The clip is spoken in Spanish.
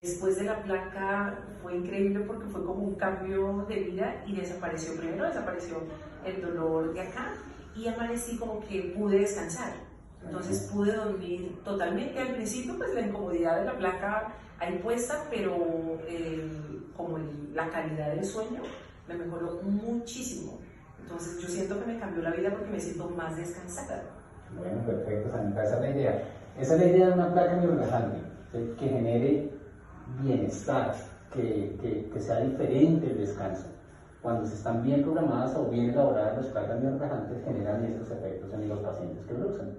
Después de la placa fue increíble porque fue como un cambio de vida y desapareció, primero desapareció el dolor de acá y amanecí como que pude descansar. Entonces pude dormir totalmente. Al principio pues la incomodidad de la placa ahí puesta, pero la calidad del sueño me mejoró muchísimo. Entonces yo siento que me cambió la vida porque me siento más descansada. Bueno, perfecto, Santa, esa es la idea. Esa es la idea de una placa neurorelajante, ¿sí? Que genere bienestar, que sea diferente el descanso. Cuando se están bien programadas o bien elaboradas, las placas neurorelajantes generan esos efectos en los pacientes que lo usan.